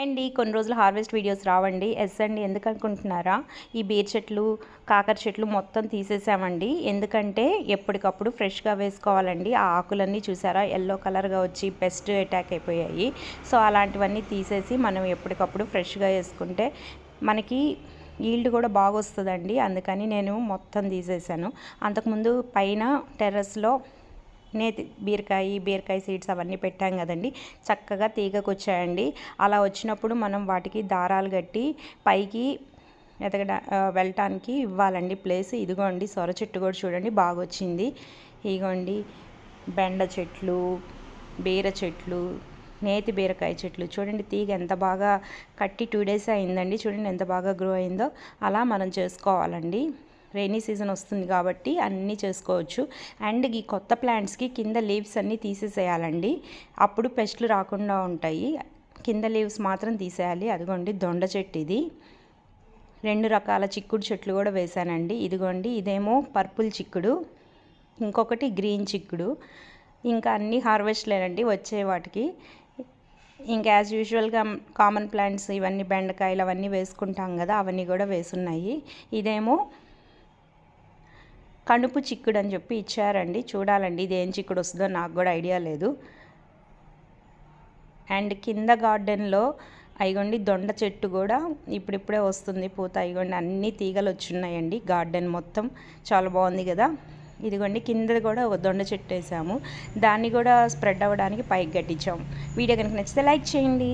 అండి కొన్ని రోజులు హార్వెస్ట్ వీడియోస్ రావండి. ఎస్ అండి, ఎందుకు అనుకుంటున్నారా? ఈ బీర్ చెట్లు, కాకర చెట్లు మొత్తం తీసేసామండి. ఎందుకంటే ఎప్పటికప్పుడు ఫ్రెష్గా వేసుకోవాలండి. ఆ ఆకులన్నీ చూసారా ఎల్లో కలర్గా వచ్చి పెస్ట్ అటాక్ అయిపోయాయి. సో అలాంటివన్నీ తీసేసి మనం ఎప్పటికప్పుడు ఫ్రెష్గా వేసుకుంటే మనకి ఈల్డ్ కూడా బాగా వస్తుందండి. అందుకని నేను మొత్తం తీసేసాను. అంతకుముందు పైన టెర్రస్లో బీరకాయ సీడ్స్ అవన్నీ పెట్టాం కదండి, చక్కగా తీగకు వచ్చాయండి. అలా వచ్చినప్పుడు మనం వాటికి దారాలు కట్టి పైకి వెళ్ళటానికి ఇవ్వాలండి ప్లేస్. ఇదిగోండి సొర చెట్టు కూడా చూడండి బాగా వచ్చింది. ఇదిగోండి బెండ చెట్లు, బీర చెట్లు, నేతి బీరకాయ చెట్లు చూడండి, తీగ ఎంత బాగా కట్టి 2 days అయిందండి. చూడండి ఎంత బాగా గ్రో అయిందో. అలా మనం చేసుకోవాలండి. రైనీ సీజన్ వస్తుంది కాబట్టి అన్నీ చేసుకోవచ్చు. అండ్ ఈ కొత్త ప్లాంట్స్కి కింద లీవ్స్ అన్నీ తీసేసేయాలండి, అప్పుడు పెస్ట్లు రాకుండా ఉంటాయి. కింద లీవ్స్ మాత్రం తీసేయాలి. అదిగోండి దొండ చెట్టు, ఇది 2 రకాల చిక్కుడు చెట్లు కూడా వేసానండి. ఇదిగోండి ఇదేమో పర్పుల్ చిక్కుడు, ఇంకొకటి గ్రీన్ చిక్కుడు. ఇంకా అన్నీ హార్వెస్ట్ లేనండి వచ్చే వాటికి. ఇంకా యాజ్ యూజువల్గా కామన్ ప్లాంట్స్ ఇవన్నీ బెండకాయలు అవన్నీ వేసుకుంటాం కదా, అవన్నీ కూడా వేసున్నాయి. ఇదేమో కణుపు చిక్కుడు అని చెప్పి ఇచ్చారండి. చూడాలండి ఇది ఏం చిక్కుడు వస్తుందో, నాకు కూడా ఐడియా లేదు. అండ్ కింద గార్డెన్లో అయిగోండి దొండ చెట్టు కూడా ఇప్పుడిప్పుడే వస్తుంది పూత. అయిగోండి అన్ని తీగలు వచ్చున్నాయండి. గార్డెన్ మొత్తం చాలా బాగుంది కదా. ఇదిగోండి కింద కూడా ఒక దొండ చెట్టు వేసాము, దాన్ని కూడా స్ప్రెడ్ అవ్వడానికి పైకి కట్టించాము. వీడియో కనుక నచ్చితే లైక్ చేయండి.